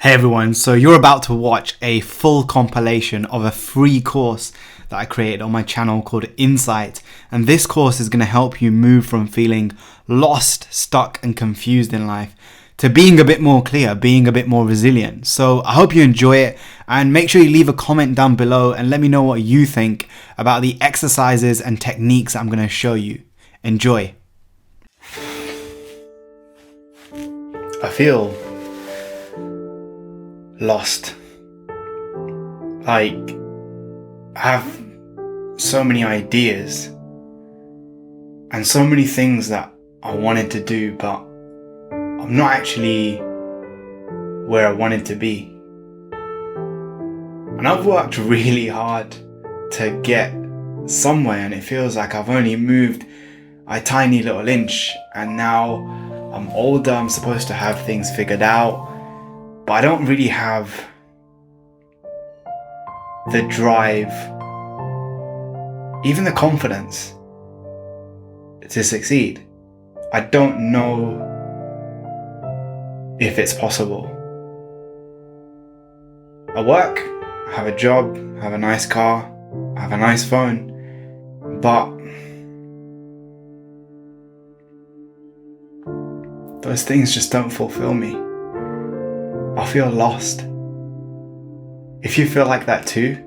Hey everyone, so you're about to watch a full compilation of a free course that I created on my channel called Insight, and this course is going to help you move from feeling lost, stuck and confused in life to being a bit more clear, being a bit more resilient. So I hope you enjoy it, and make sure you leave a comment down below and let me know what you think about the exercises and techniques I'm going to show you. Enjoy. I feel lost. Like, I have so many ideas and so many things that I wanted to do, but I'm not actually where I wanted to be. And I've worked really hard to get somewhere, and it feels like I've only moved a tiny little inch, and now I'm older, I'm supposed to have things figured out, but I don't really have the drive, even the confidence to succeed. I don't know if it's possible. I work, I have a job, I have a nice car, I have a nice phone, but those things just don't fulfill me. I feel lost. If you feel like that too,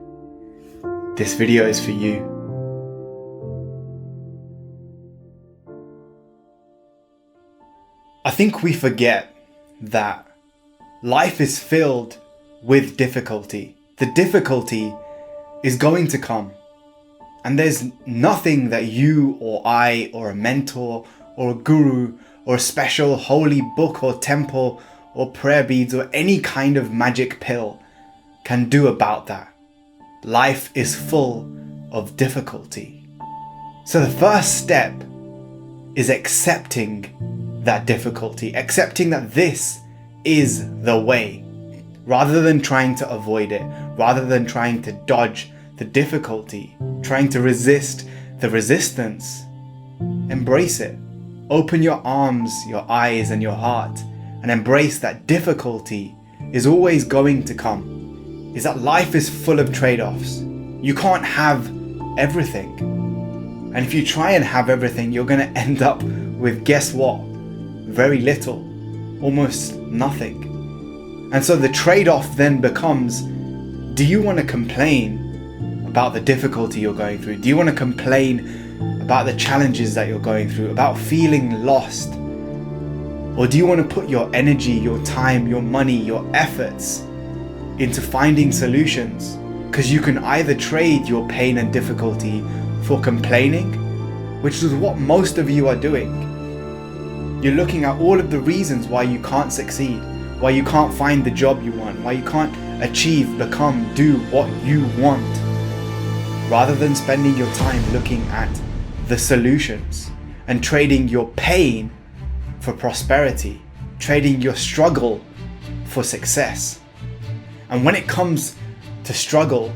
this video is for you. I think we forget that life is filled with difficulty. The difficulty is going to come, and there's nothing that you or I or a mentor or a guru or a special holy book or temple or prayer beads or any kind of magic pill can do about that. Life is full of difficulty. So the first step is accepting that difficulty, accepting that this is the way, rather than trying to avoid it, rather than trying to dodge the difficulty, trying to resist the resistance. Embrace it. Open your arms, your eyes and your heart, and embrace that difficulty is always going to come. Is that life is full of trade-offs. You can't have everything. And if you try and have everything, you're going to end up with, guess what? Very little, almost nothing. And so the trade-off then becomes, do you want to complain about the difficulty you're going through? Do you want to complain about the challenges that you're going through, about feeling lost? Or do you want to put your energy, your time, your money, your efforts into finding solutions? Because you can either trade your pain and difficulty for complaining, which is what most of you are doing. You're looking at all of the reasons why you can't succeed, why you can't find the job you want, why you can't achieve, become, do what you want, rather than spending your time looking at the solutions and trading your pain for prosperity, trading your struggle for success. And when it comes to struggle,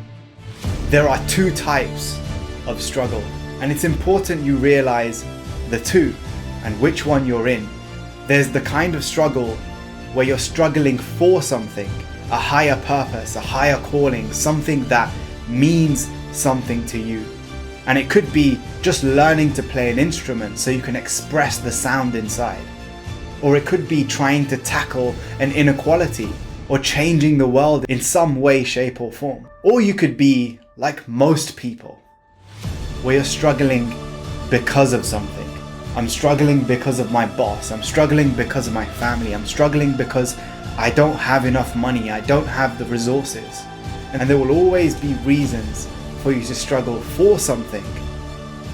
there are two types of struggle, and it's important you realize the two and which one you're in. There's the kind of struggle where you're struggling for something, a higher purpose, a higher calling, something that means something to you. And it could be just learning to play an instrument so you can express the sound inside. Or it could be trying to tackle an inequality or changing the world in some way, shape or form. Or you could be like most people, where you're struggling because of something. I'm struggling because of my boss. I'm struggling because of my family. I'm struggling because I don't have enough money. I don't have the resources. And there will always be reasons for you to struggle for something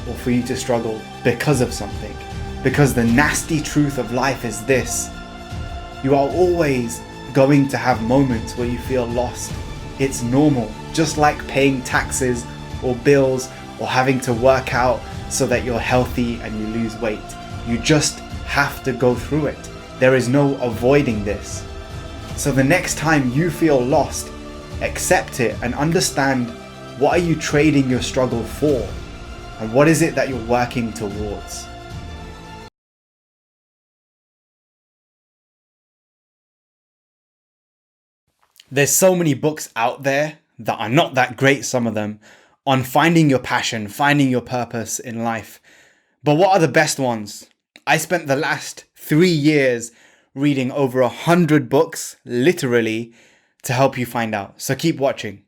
or for you to struggle because of something. Because the nasty truth of life is this: you are always going to have moments where you feel lost. It's normal, just like paying taxes or bills or having to work out so that you're healthy and you lose weight. You just have to go through it. There is no avoiding this. So the next time you feel lost, accept it and understand, what are you trading your struggle for? And what is it that you're working towards? There's so many books out there that are not that great, some of them, on finding your passion, finding your purpose in life. But what are the best ones? I spent the last 3 years reading over 100 books, literally, to help you find out. So keep watching.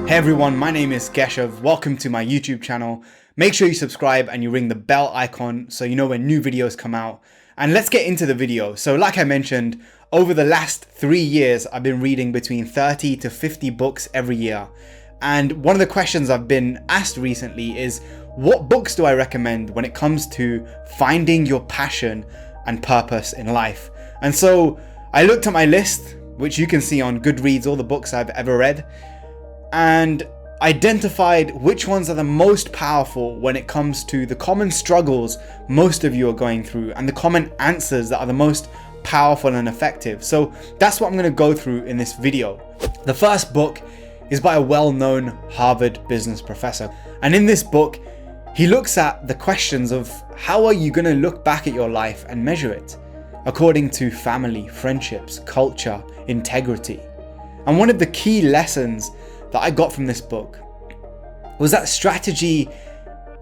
Hey everyone, my name is Keshav. Welcome to my YouTube channel. Make sure you subscribe and you ring the bell icon so you know when new videos come out. And let's get into the video. So like I mentioned, over the last 3 years, I've been reading between 30 to 50 books every year. And one of the questions I've been asked recently is, what books do I recommend when it comes to finding your passion and purpose in life? And so I looked at my list, which you can see on Goodreads, all the books I've ever read, and identified which ones are the most powerful when it comes to the common struggles most of you are going through and the common answers that are the most powerful and effective. So that's what I'm going to go through in this video. The first book is by a well-known Harvard business professor. And in this book, he looks at the questions of how are you going to look back at your life and measure it according to family, friendships, culture, integrity. And one of the key lessons that I got from this book was that strategy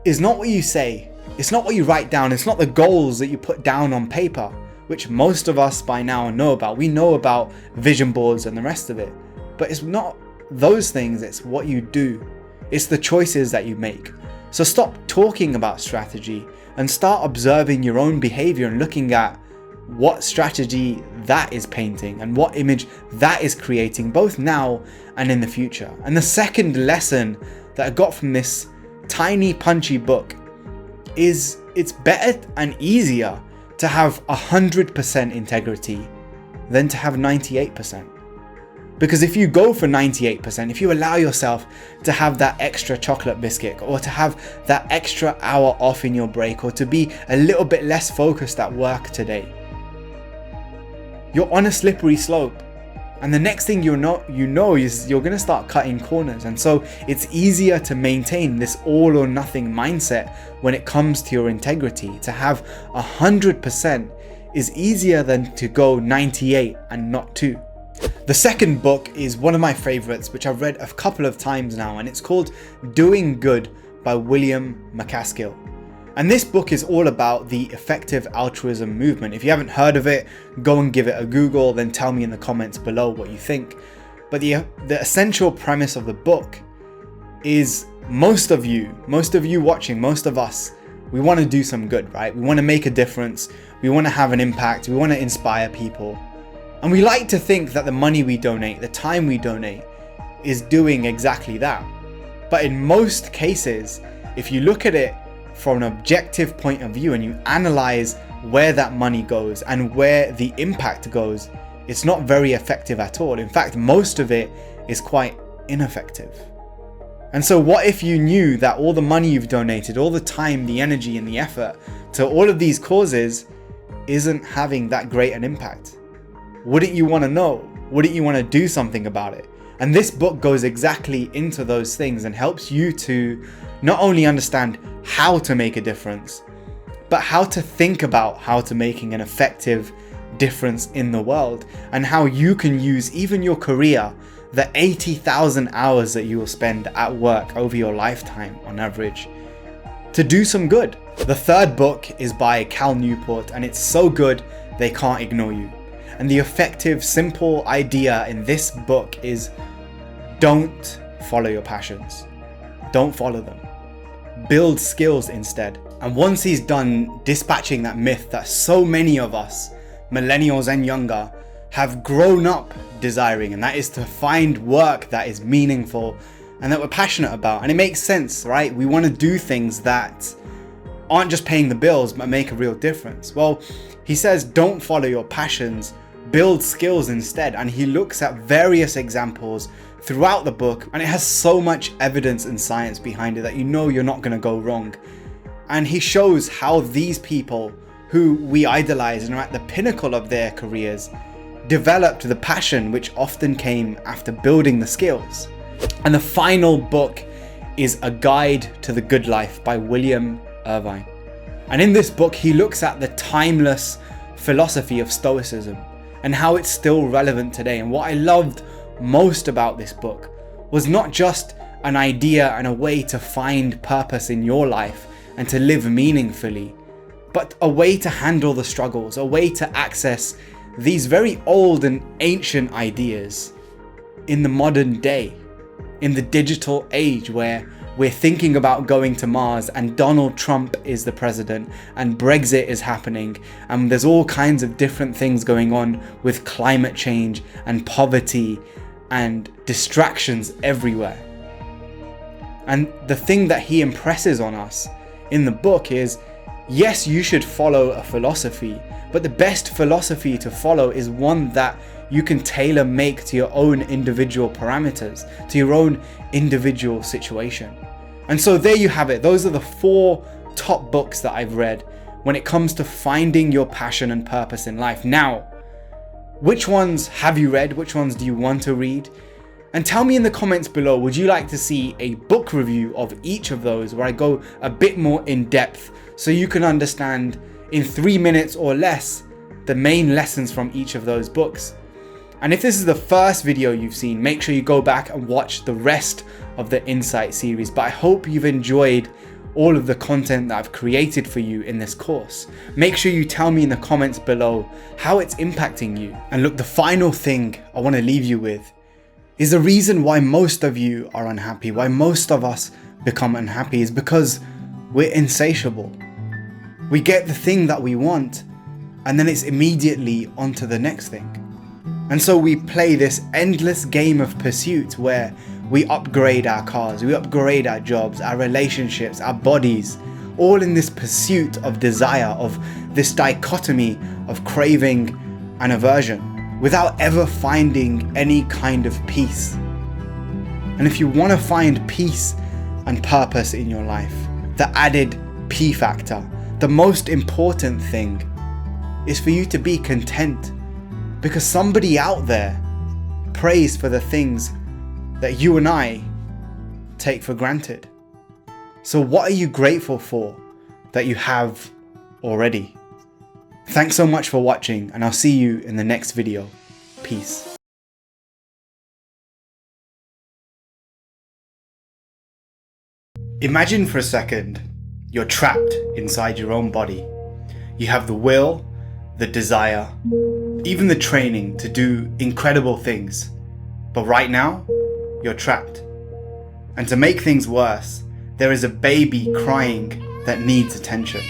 is not what you say, it's not what you write down, it's not the goals that you put down on paper, which most of us by now know about. We know about vision boards and the rest of it, but it's not those things, it's what you do. It's the choices that you make. So stop talking about strategy and start observing your own behavior and looking at what strategy that is painting and what image that is creating, both now and in the future. And the second lesson that I got from this tiny punchy book is it's better and easier to have 100% integrity than to have 98%. Because if you go for 98%, if you allow yourself to have that extra chocolate biscuit or to have that extra hour off in your break or to be a little bit less focused at work today, you're on a slippery slope. And the next thing you know is you're going to start cutting corners. And so it's easier to maintain this all or nothing mindset when it comes to your integrity. To have 100% is easier than to go 98 and not 2. The second book is one of my favorites, which I've read a couple of times now, and it's called Doing Good by William McCaskill. And this book is all about the effective altruism movement. If you haven't heard of it, go and give it a Google, then tell me in the comments below what you think. But the essential premise of the book is most of you watching, most of us, we want to do some good, right? We want to make a difference. We want to have an impact. We want to inspire people. And we like to think that the money we donate, the time we donate, is doing exactly that. But in most cases, if you look at it from an objective point of view and you analyze where that money goes and where the impact goes, it's not very effective at all. In fact, most of it is quite ineffective. And so what if you knew that all the money you've donated, all the time, the energy and the effort to all of these causes isn't having that great an impact? Wouldn't you want to know? Wouldn't you want to do something about it? And this book goes exactly into those things and helps you to not only understand how to make a difference, but how to think about how to making an effective difference in the world and how you can use even your career, the 80,000 hours that you will spend at work over your lifetime on average, to do some good. The third book is by Cal Newport, and it's so good they can't ignore you. And the effective, simple idea in this book is don't follow your passions. Don't follow them. Build skills instead. And once he's done dispatching that myth that so many of us, millennials and younger, have grown up desiring, and that is to find work that is meaningful and that we're passionate about. And it makes sense, right? We want to do things that aren't just paying the bills, but make a real difference. Well, he says, don't follow your passions, build skills instead. And he looks at various examples throughout the book, and it has so much evidence and science behind it that you know you're not going to go wrong. And he shows how these people who we idolize and are at the pinnacle of their careers developed the passion which often came after building the skills. And the final book is A Guide to the Good Life by William Irvine. And in this book, he looks at the timeless philosophy of Stoicism and how it's still relevant today. And what I loved most about this book was not just an idea and a way to find purpose in your life and to live meaningfully, but a way to handle the struggles, a way to access these very old and ancient ideas in the modern day, in the digital age where we're thinking about going to Mars and Donald Trump is the president and Brexit is happening and there's all kinds of different things going on with climate change and poverty and distractions everywhere. And the thing that he impresses on us in the book is, yes, you should follow a philosophy, but the best philosophy to follow is one that you can tailor make to your own individual parameters, to your own individual situation. And so there you have it. Those are the 4 top books that I've read when it comes to finding your passion and purpose in life. Now, which ones have you read? Which ones do you want to read? And tell me in the comments below, would you like to see a book review of each of those where I go a bit more in depth so you can understand in 3 minutes or less the main lessons from each of those books? And if this is the first video you've seen, make sure you go back and watch the rest of the Insight series. But I hope you've enjoyed all of the content that I've created for you in this course. Make sure you tell me in the comments below how it's impacting you. And look, the final thing I want to leave you with is the reason why most of you are unhappy, why most of us become unhappy, is because we're insatiable. We get the thing that we want and then it's immediately on to the next thing. And so we play this endless game of pursuit where we upgrade our cars, we upgrade our jobs, our relationships, our bodies, all in this pursuit of desire, of this dichotomy of craving and aversion, without ever finding any kind of peace. And if you want to find peace and purpose in your life, the added P factor, the most important thing is for you to be content, because somebody out there prays for the things that you and I take for granted. So what are you grateful for that you have already? Thanks so much for watching, and I'll see you in the next video. Peace. Imagine for a second you're trapped inside your own body. You have the will, the desire, even the training to do incredible things. But right now, you're trapped. And to make things worse, there is a baby crying that needs attention.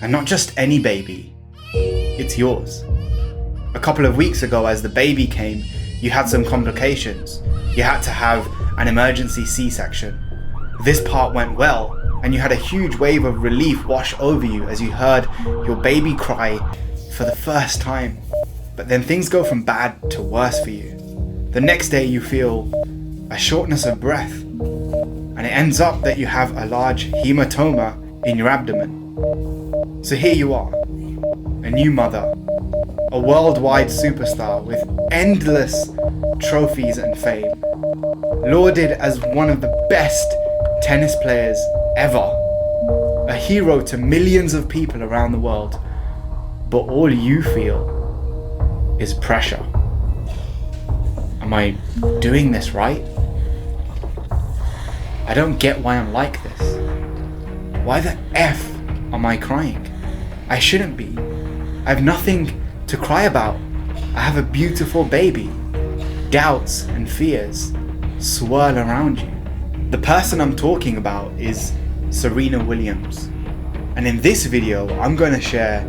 And not just any baby, it's yours. A couple of weeks ago, as the baby came, you had some complications. You had to have an emergency C-section. This part went well, and you had a huge wave of relief wash over you as you heard your baby cry for the first time. But then things go from bad to worse for you. The next day you feel a shortness of breath, and it ends up that you have a large hematoma in your abdomen. So here you are, a new mother, a worldwide superstar with endless trophies and fame, lauded as one of the best tennis players ever, a hero to millions of people around the world, but all you feel is pressure. Am I doing this right? I don't get why I'm like this. Why the F am I crying? I shouldn't be. I have nothing to cry about. I have a beautiful baby. Doubts and fears swirl around you. The person I'm talking about is Serena Williams. And in this video, I'm going to share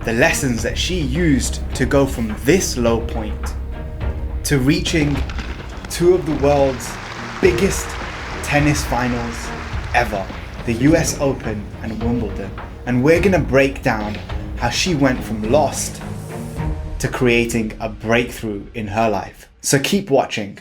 the lessons that she used to go from this low point to reaching 2 of the world's biggest tennis finals ever, the US Open and Wimbledon. And we're going to break down how she went from lost to creating a breakthrough in her life. So keep watching.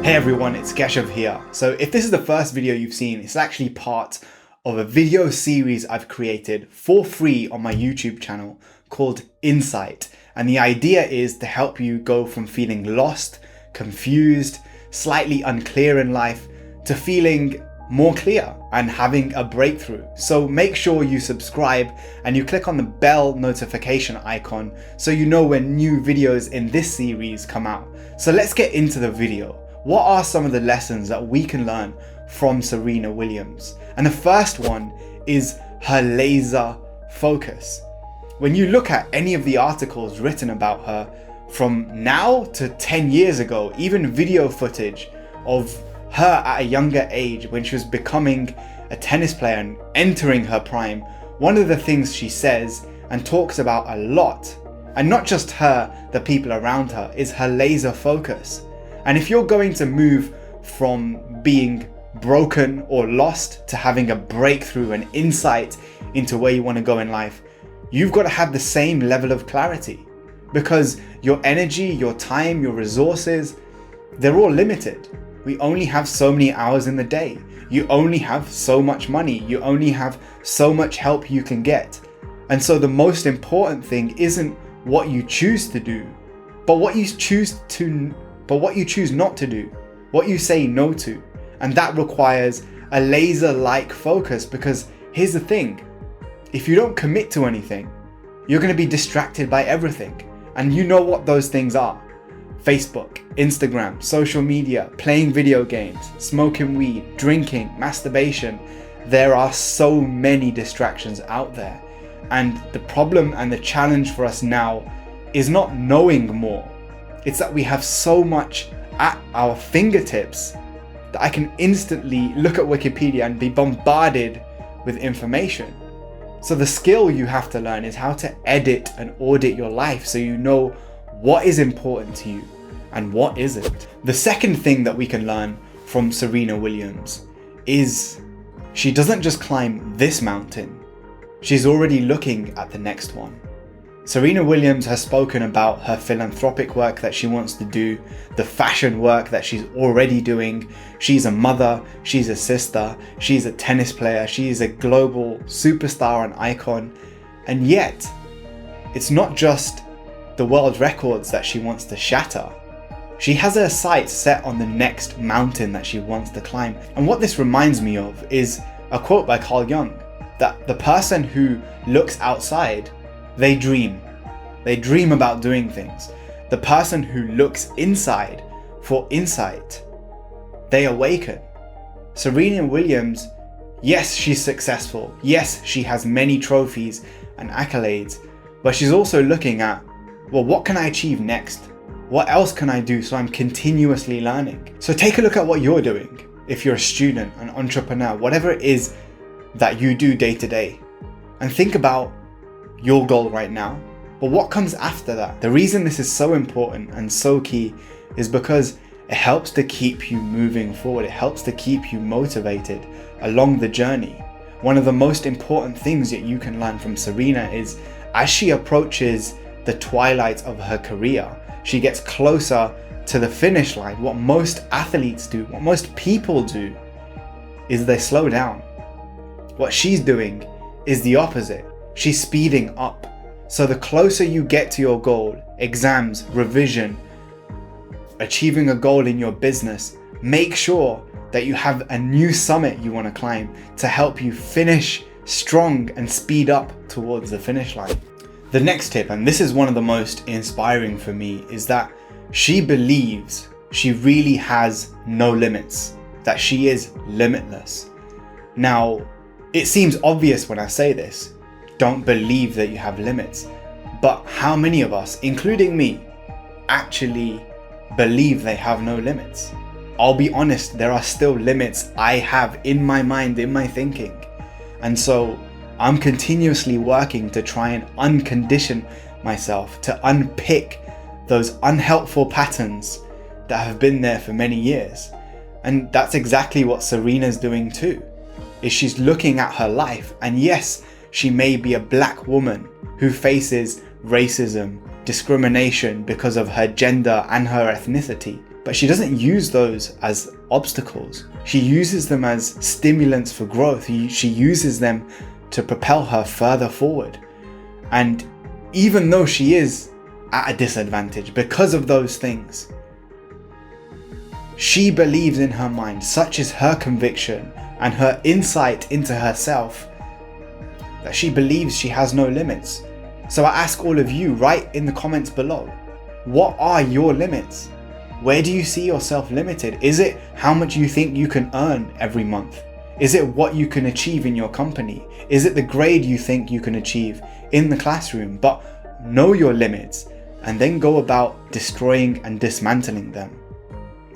Hey everyone, it's Keshav here. So if this is the first video you've seen, it's actually part of a video series I've created for free on my YouTube channel called Insight. And the idea is to help you go from feeling lost, confused, slightly unclear in life, to feeling more clear and having a breakthrough. So make sure you subscribe and you click on the bell notification icon so you know when new videos in this series come out. So let's get into the video. What are some of the lessons that we can learn from Serena Williams? And the first one is her laser focus. When you look at any of the articles written about her from now to 10 years ago, even video footage of her at a younger age when she was becoming a tennis player and entering her prime, one of the things she says and talks about a lot, and not just her, the people around her, is her laser focus. And if you're going to move from being broken or lost to having a breakthrough and insight into where you want to go in life, you've got to have the same level of clarity, because your energy, your time, your resources, they're all limited. We only have so many hours in the day. You only have so much money. You only have so much help you can get. And so the most important thing isn't what you choose to do, but what you choose not to do, what you say no to. And that requires a laser-like focus, because here's the thing, if you don't commit to anything, you're going to be distracted by everything. And you know what those things are. Facebook, Instagram, social media, playing video games, smoking weed, drinking, masturbation. There are so many distractions out there. And the problem and the challenge for us now is not knowing more. It's that we have so much at our fingertips that I can instantly look at Wikipedia and be bombarded with information. So the skill you have to learn is how to edit and audit your life so you know what is important to you and what isn't. The second thing that we can learn from Serena Williams is she doesn't just climb this mountain, she's already looking at the next one. Serena Williams has spoken about her philanthropic work that she wants to do, the fashion work that she's already doing. She's a mother, she's a sister, she's a tennis player, she's a global superstar and icon. And yet, it's not just the world records that she wants to shatter. She has her sights set on the next mountain that she wants to climb. And what this reminds me of is a quote by Carl Jung, that the person who looks outside, they dream. They dream about doing things. The person who looks inside for insight, they awaken. Serena Williams, yes, she's successful. Yes, she has many trophies and accolades, but she's also looking at, well, what can I achieve next? What else can I do so I'm continuously learning? So take a look at what you're doing. If you're a student, an entrepreneur, whatever it is that you do day to day, and think about your goal right now, but what comes after that? The reason this is so important and so key is because it helps to keep you moving forward. It helps to keep you motivated along the journey. One of the most important things that you can learn from Serena is, as she approaches the twilight of her career, she gets closer to the finish line. What most athletes do, what most people do, is they slow down. What she's doing is the opposite. She's speeding up. So the closer you get to your goal, exams, revision, achieving a goal in your business, make sure that you have a new summit you want to climb to help you finish strong and speed up towards the finish line. The next tip, and this is one of the most inspiring for me, is that she believes she really has no limits, that she is limitless. Now, it seems obvious when I say this. Don't believe that you have limits. But how many of us, including me, actually believe they have no limits? I'll be honest, there are still limits I have in my mind, in my thinking. And so I'm continuously working to try and uncondition myself, to unpick those unhelpful patterns that have been there for many years. And that's exactly what Serena's doing too, is she's looking at her life, and yes, she may be a black woman who faces racism, discrimination because of her gender and her ethnicity, but she doesn't use those as obstacles. She uses them as stimulants for growth. She uses them to propel her further forward. And even though she is at a disadvantage because of those things, She believes in her mind, such is her conviction and her insight into herself, that she believes she has no limits. So I ask all of you, write in the comments below, what are your limits? Where do you see yourself limited? Is it how much you think you can earn every month? Is it what you can achieve in your company? Is it the grade you think you can achieve in the classroom? But know your limits and then go about destroying and dismantling them,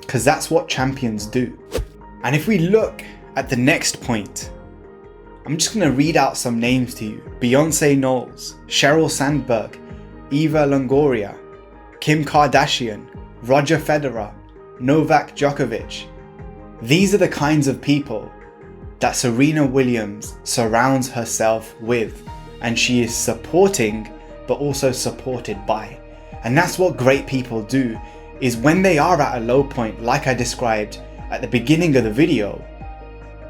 because that's what champions do. And if we look at the next point, I'm just going to read out some names to you. Beyonce Knowles, Sheryl Sandberg, Eva Longoria, Kim Kardashian, Roger Federer, Novak Djokovic. These are the kinds of people that Serena Williams surrounds herself with, and she is supporting but also supported by. And that's what great people do, is when they are at a low point, like I described at the beginning of the video,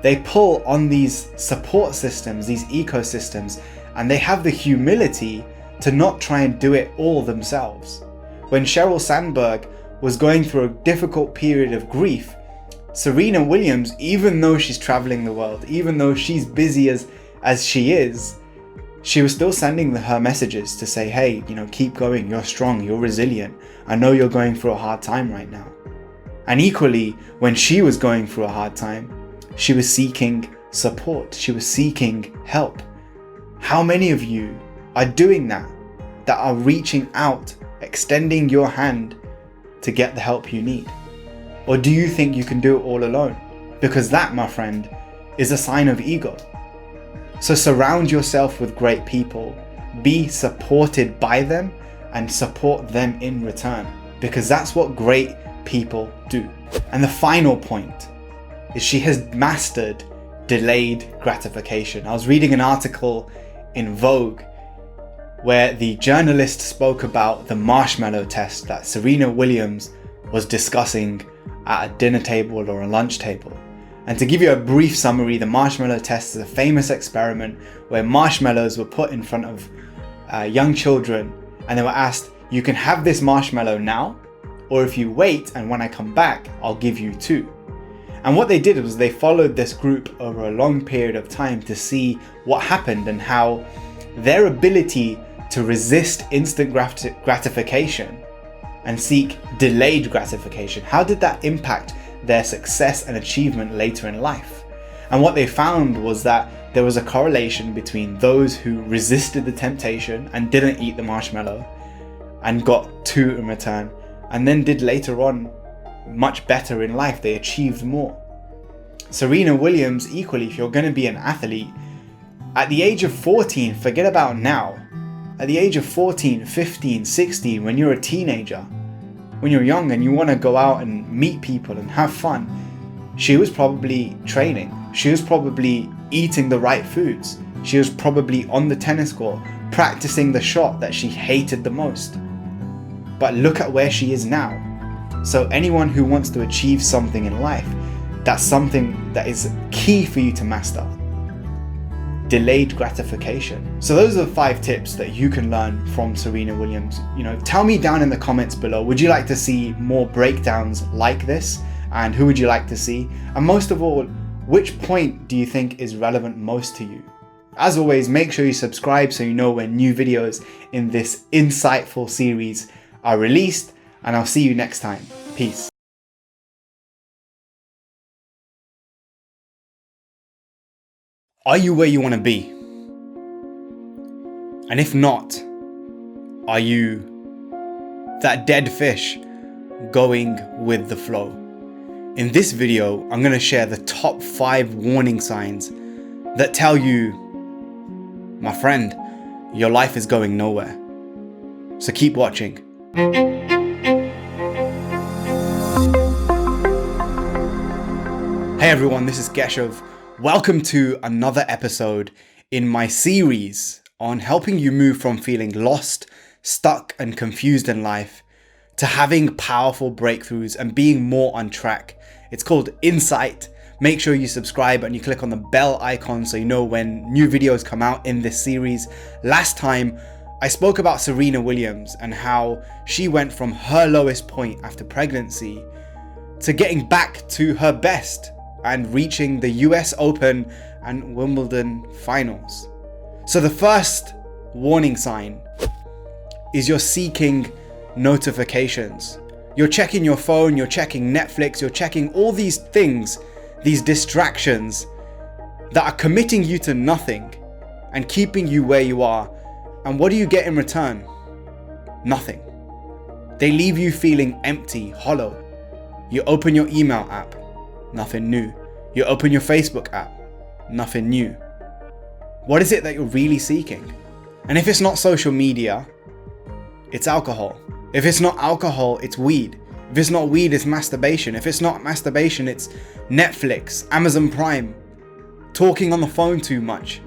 they pull on these support systems, these ecosystems, and they have the humility to not try and do it all themselves. When Sheryl Sandberg was going through a difficult period of grief, Serena Williams, even though she's traveling the world, even though she's busy as she is, she was still sending her messages to say, hey, keep going, you're strong, you're resilient. I know you're going through a hard time right now. And equally, when she was going through a hard time, she was seeking support, she was seeking help. How many of you are doing that are reaching out, extending your hand to get the help you need? Or do you think you can do it all alone? Because that, my friend, is a sign of ego. So surround yourself with great people, be supported by them, and support them in return, because that's what great people do. And the final point is she has mastered delayed gratification. I was reading an article in Vogue where the journalist spoke about the marshmallow test that Serena Williams was discussing at a dinner table or a lunch table. And to give you a brief summary, the marshmallow test is a famous experiment where marshmallows were put in front of young children, and they were asked, you can have this marshmallow now, or if you wait and when I come back, I'll give you 2. And what they did was they followed this group over a long period of time to see what happened and how their ability to resist instant gratification and seek delayed gratification, how did that impact their success and achievement later in life? And what they found was that there was a correlation between those who resisted the temptation and didn't eat the marshmallow and got 2 in return, and then did later on much better in life. They achieved more. Serena Williams, equally, if you're going to be an athlete, at the age of 14, forget about now, at the age of 14, 15, 16, when you're a teenager, when you're young and you want to go out and meet people and have fun, she was probably training. She was probably eating the right foods. She was probably on the tennis court, practicing the shot that she hated the most. But look at where she is now. So anyone who wants to achieve something in life, that's something that is key for you to master. Delayed gratification. So those are the 5 tips that you can learn from Serena Williams. Tell me down in the comments below, would you like to see more breakdowns like this? And who would you like to see? And most of all, which point do you think is relevant most to you? As always, make sure you subscribe so you know when new videos in this insightful series are released, and I'll see you next time. Peace. Are you where you want to be? And if not, are you that dead fish going with the flow? In this video, I'm going to share the top 5 warning signs that tell you, my friend, your life is going nowhere. So keep watching. Hey everyone, this is Keshav. Welcome to another episode in my series on helping you move from feeling lost, stuck, and confused in life to having powerful breakthroughs and being more on track. It's called Insight. Make sure you subscribe and you click on the bell icon so you know when new videos come out in this series. Last time, I spoke about Serena Williams and how she went from her lowest point after pregnancy to getting back to her best and reaching the US Open and Wimbledon finals. So the first warning sign is you're seeking notifications. You're checking your phone, you're checking Netflix, you're checking all these things, these distractions that are committing you to nothing and keeping you where you are. And what do you get in return? Nothing. They leave you feeling empty, hollow. You open your email app, nothing new. You open your Facebook app, nothing new. What is it that you're really seeking? And if it's not social media, it's alcohol. If it's not alcohol, it's weed. If it's not weed, it's masturbation. If it's not masturbation, it's Netflix, Amazon Prime, talking on the phone too much,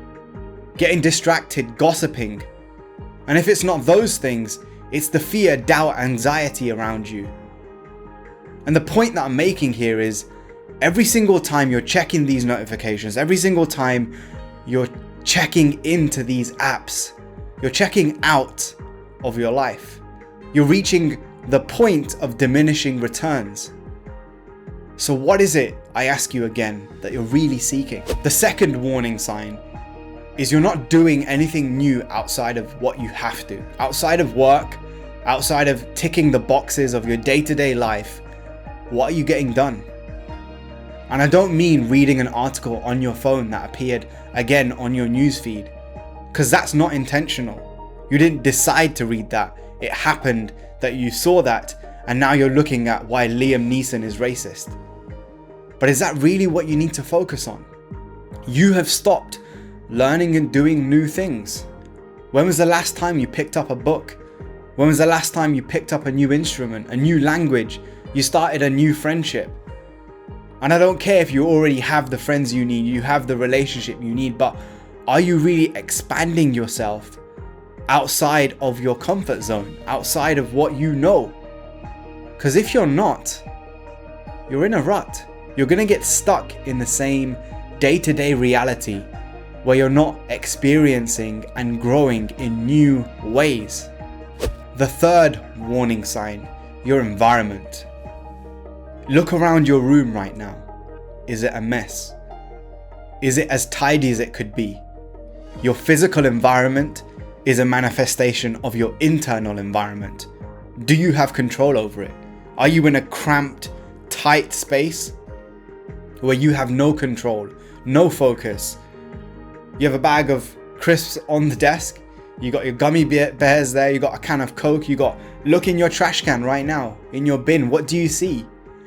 getting distracted, gossiping. And if it's not those things, it's the fear, doubt, anxiety around you. And the point that I'm making here is every single time you're checking these notifications, every single time you're checking into these apps, you're checking out of your life. You're reaching the point of diminishing returns. So what is it, I ask you again, that you're really seeking? The second warning sign is you're not doing anything new outside of what you have to. Outside of work, outside of ticking the boxes of your day-to-day life, what are you getting done? And I don't mean reading an article on your phone that appeared again on your newsfeed, because that's not intentional. You didn't decide to read that. It happened that you saw that, and now you're looking at why Liam Neeson is racist. But is that really what you need to focus on? You have stopped learning and doing new things. When was the last time you picked up a book? When was the last time you picked up a new instrument, a new language? You started a new friendship? And I don't care if you already have the friends you need, you have the relationship you need, but are you really expanding yourself outside of your comfort zone, outside of what you know? Because if you're not, you're in a rut. You're going to get stuck in the same day-to-day reality where you're not experiencing and growing in new ways. The third warning sign, your environment. Look around your room right now. Is it a mess? Is it as tidy as it could be? Your physical environment is a manifestation of your internal environment. Do you have control over it? Are you in a cramped, tight space where you have no control, no focus? You have a bag of crisps on the desk, you got your gummy bears there, you got a can of Coke, look in your trash can right now, in your bin, what do you see?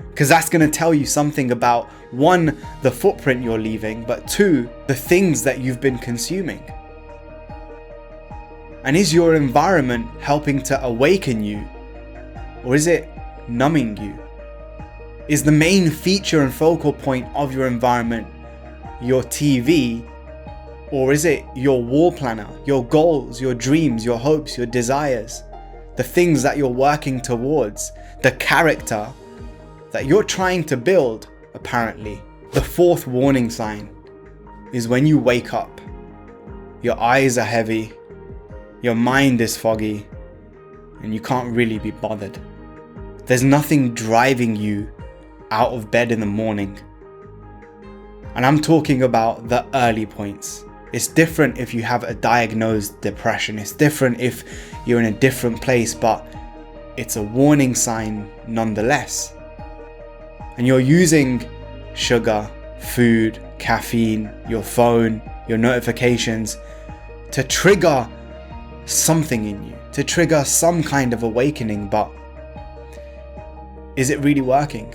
Because that's going to tell you something about, one, the footprint you're leaving, but two, the things that you've been consuming. And is your environment helping to awaken you, or is it numbing you? Is the main feature and focal point of your environment your TV, or is it your wall planner, your goals, your dreams, your hopes, your desires, the things that you're working towards, the character that you're trying to build, apparently? The fourth warning sign is when you wake up, your eyes are heavy, your mind is foggy, and you can't really be bothered. There's nothing driving you out of bed in the morning. And I'm talking about the early points. It's different if you have a diagnosed depression. It's different if you're in a different place, but it's a warning sign nonetheless. And you're using sugar, food, caffeine, your phone, your notifications to trigger something in you, to trigger some kind of awakening, but is it really working?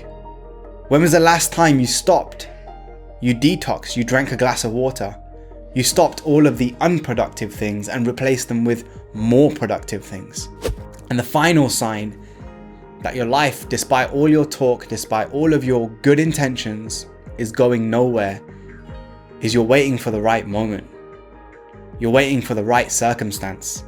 When was the last time you stopped? You detoxed, you drank a glass of water. You stopped all of the unproductive things and replaced them with more productive things. And the final sign that your life, despite all your talk, despite all of your good intentions, is going nowhere, is you're waiting for the right moment. You're waiting for the right circumstance.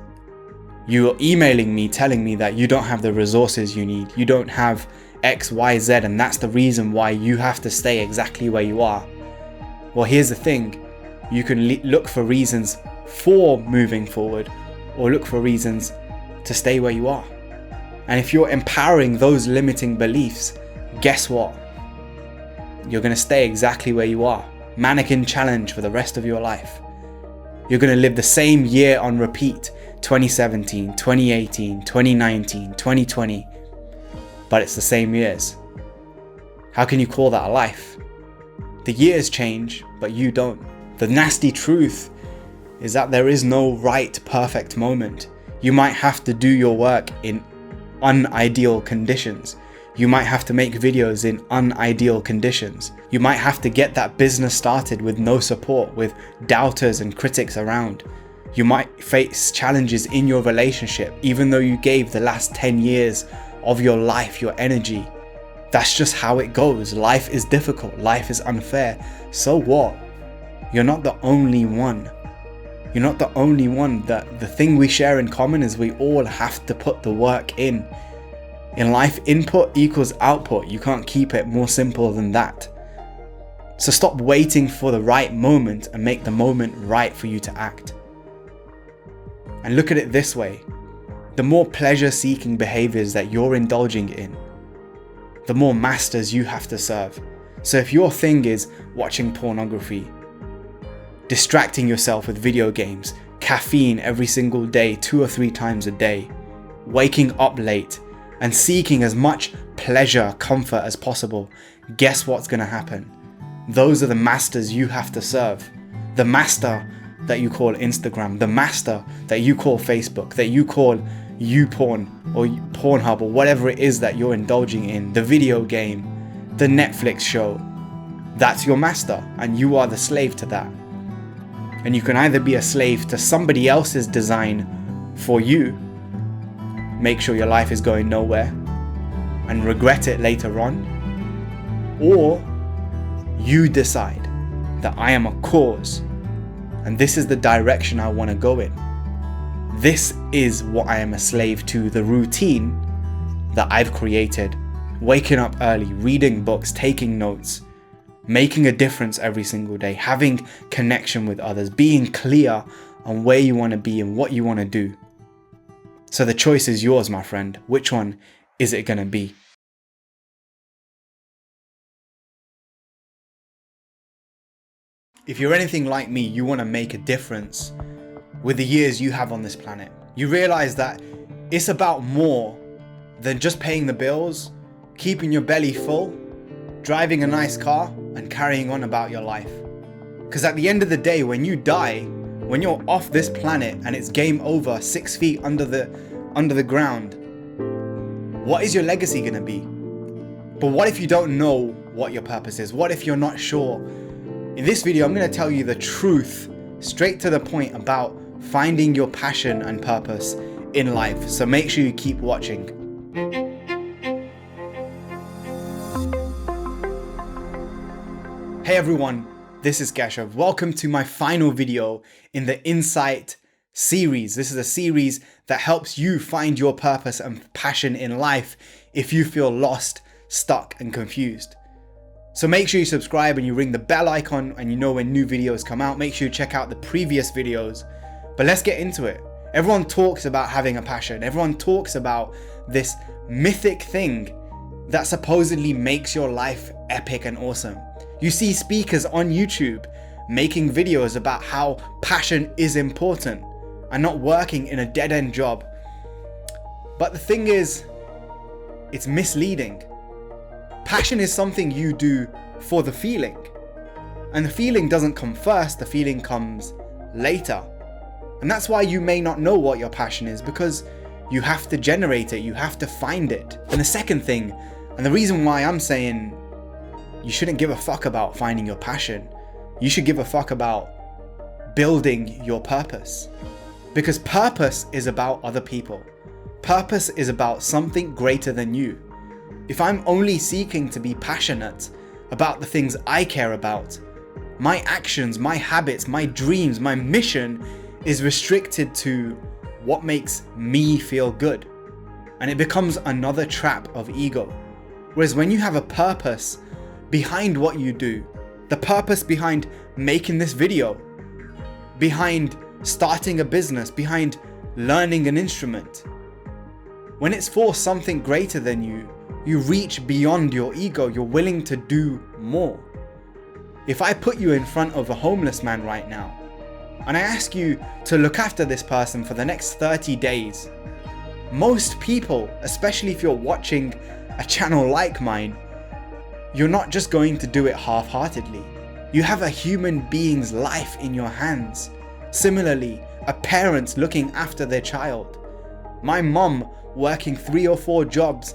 You're emailing me telling me that you don't have the resources you need. You don't have X, Y, Z, and that's the reason why you have to stay exactly where you are. Well, here's the thing. You can look for reasons for moving forward, or look for reasons to stay where you are. And if you're empowering those limiting beliefs, guess what? You're going to stay exactly where you are. Mannequin challenge for the rest of your life. You're going to live the same year on repeat. 2017, 2018, 2019, 2020. But it's the same years. How can you call that a life? The years change, but you don't. The nasty truth is that there is no right, perfect moment. You might have to do your work in unideal conditions. You might have to make videos in unideal conditions. You might have to get that business started with no support, with doubters and critics around. You might face challenges in your relationship, even though you gave the last 10 years of your life, your energy. That's just how it goes. Life is difficult. Life is unfair. So what? You're not the only one. You're not the only one. The thing we share in common is we all have to put the work in. In life, input equals output. You can't keep it more simple than that. So stop waiting for the right moment and make the moment right for you to act. And look at it this way. The more pleasure-seeking behaviors that you're indulging in, the more masters you have to serve. So if your thing is watching pornography, distracting yourself with video games, caffeine every single day, 2 or 3 times a day, waking up late, and seeking as much pleasure, comfort as possible, guess what's going to happen? Those are the masters you have to serve. The master that you call Instagram, the master that you call Facebook, that you call YouPorn or Pornhub or whatever it is that you're indulging in, the video game, the Netflix show. That's your master, and you are the slave to that. And you can either be a slave to somebody else's design for you, make sure your life is going nowhere and regret it later on, or you decide that I am a cause and this is the direction I want to go in. This is what I am a slave to, the routine that I've created. Waking up early, reading books, taking notes, making a difference every single day, having connection with others, being clear on where you want to be and what you want to do. So the choice is yours, my friend. Which one is it going to be? If you're anything like me, you want to make a difference with the years you have on this planet. You realize that it's about more than just paying the bills, keeping your belly full, driving a nice car, and carrying on about your life. Because at the end of the day, when you die, when you're off this planet and it's game over, 6 feet under the ground, what is your legacy going to be? But what if you don't know what your purpose is? What if you're not sure? In this video, I'm going to tell you the truth, straight to the point, about finding your passion and purpose in life. So make sure you keep watching. Hey everyone, this is Keshav. Welcome to my final video in the Insight series. This is a series that helps you find your purpose and passion in life if you feel lost, stuck, and confused. So make sure you subscribe and you ring the bell icon and you know when new videos come out. Make sure you check out the previous videos. But let's get into it. Everyone talks about having a passion. Everyone talks about this mythic thing that supposedly makes your life epic and awesome. You see speakers on YouTube making videos about how passion is important and not working in a dead-end job. But the thing is, it's misleading. Passion is something you do for the feeling. And the feeling doesn't come first, the feeling comes later. And that's why you may not know what your passion is, because you have to generate it, you have to find it. And the second thing, and the reason why I'm saying you shouldn't give a fuck about finding your passion, you should give a fuck about building your purpose. Because purpose is about other people. Purpose is about something greater than you. If I'm only seeking to be passionate about the things I care about, my actions, my habits, my dreams, my mission is restricted to what makes me feel good. And it becomes another trap of ego. Whereas when you have a purpose behind what you do, the purpose behind making this video, behind starting a business, behind learning an instrument, when it's for something greater than you, You reach beyond your ego. You're willing to do more. If I put you in front of a homeless man right now, and I ask you to look after this person for the next 30 days, most people, especially if you're watching a channel like mine, you're not just going to do it half-heartedly. You have a human being's life in your hands. Similarly, a parent looking after their child. My mom working 3 or 4 jobs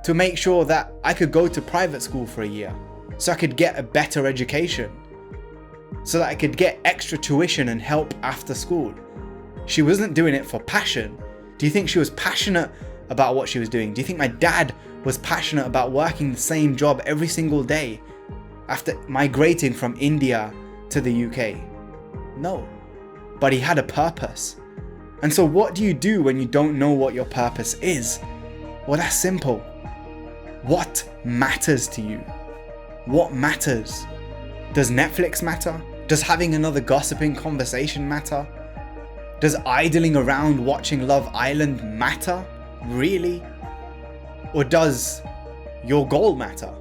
to make sure that I could go to private school for a year, so I could get a better education, so that I could get extra tuition and help after school. She wasn't doing it for passion. Do you think she was passionate about what she was doing? Do you think my dad was passionate about working the same job every single day after migrating from India to the UK? No, but he had a purpose. And so what do you do when you don't know what your purpose is? Well, that's simple. What matters to you? What matters? Does Netflix matter? Does having another gossiping conversation matter? Does idling around watching Love Island matter? Really? Or does your goal matter?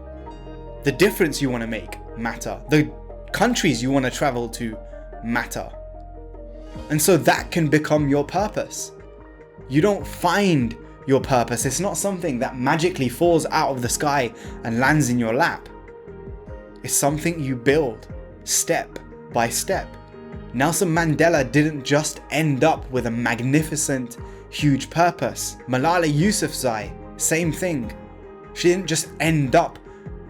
The difference you want to make matter? The countries you want to travel to matter? And so that can become your purpose. You don't find your purpose. It's not something that magically falls out of the sky and lands in your lap. It's something you build step by step. Nelson Mandela didn't just end up with a magnificent, huge purpose. Malala Yousafzai, same thing. She didn't just end up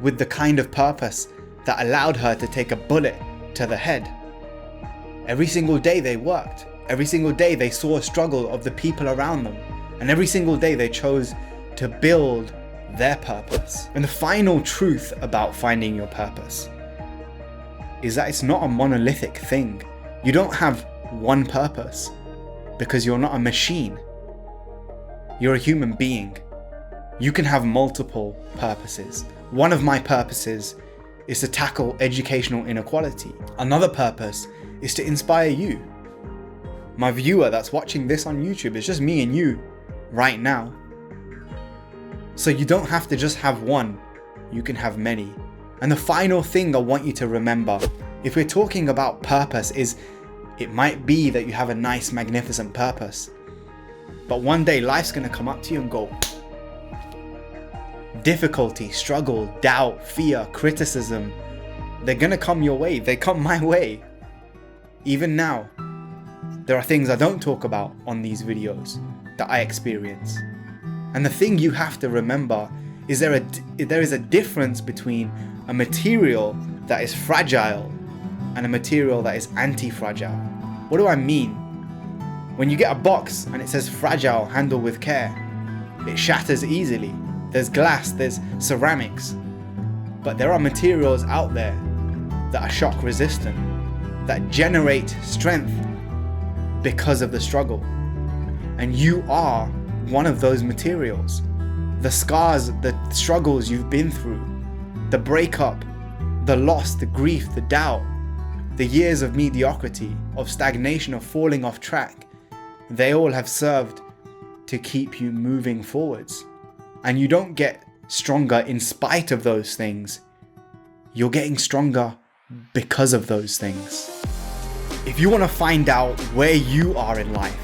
with the kind of purpose that allowed her to take a bullet to the head. Every single day they worked. Every single day they saw a struggle of the people around them. And every single day they chose to build their purpose. And the final truth about finding your purpose is that it's not a monolithic thing. You don't have one purpose because you're not a machine. You're a human being. You can have multiple purposes. One of my purposes is to tackle educational inequality. Another purpose is to inspire you. My viewer that's watching this on YouTube, it's just me and you right now. So you don't have to just have one, you can have many. And the final thing I want you to remember, if we're talking about purpose, is it might be that you have a nice, magnificent purpose, but one day life's gonna come up to you and go, difficulty, struggle, doubt, fear, criticism, they're gonna come your way. They come my way. Even now, there are things I don't talk about on these videos that I experience. And the thing you have to remember is there is a difference between a material that is fragile and a material that is anti-fragile. What do I mean? When you get a box and it says fragile, handle with care, it shatters easily. There's glass, there's ceramics, but there are materials out there that are shock resistant, that generate strength because of the struggle. And you are one of those materials. The scars, the struggles you've been through, the breakup, the loss, the grief, the doubt, the years of mediocrity, of stagnation, of falling off track, they all have served to keep you moving forwards. And you don't get stronger in spite of those things. You're getting stronger because of those things. If you want to find out where you are in life,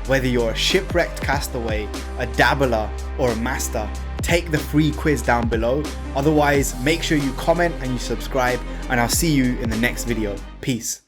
whether you're a shipwrecked castaway, a dabbler, or a master, take the free quiz down below. Otherwise, make sure you comment and you subscribe, and I'll see you in the next video. Peace.